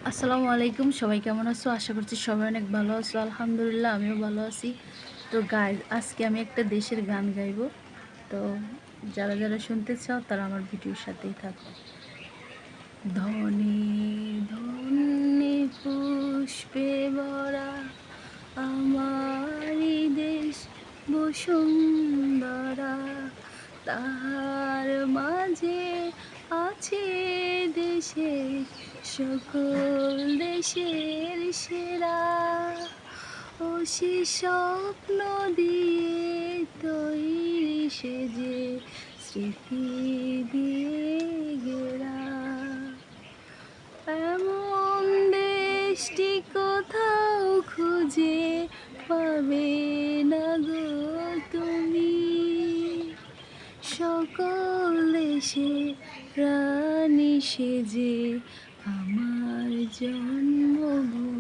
আসসালামু আলাইকুম, সবাই কেমন আছো? আশা করছি সবাই অনেক ভালো আছো। আলহামদুলিল্লাহ আমিও ভালো আছি। তো গাইজ, আজকে আমি একটা দেশের গান গাইবো। তো যারা যারা শুনতে চাও তারা আমার ভিডিওর সাথেই থাকো। ধনে ধনে পুষ্পে ভরা আমারি দেশ বসুন্ধরা, তাহার মাঝে আছে দেশে সকল দেশের সেরা। ও সে স্বপ্ন দিয়ে তৈরি সেজে স্মৃতি দিয়ে ঘেরা, এমন দেশটি কোথাও খুঁজে পাবে না গো তুমি। সকল দেশে রানী সেজে আমার জন্মভূমি।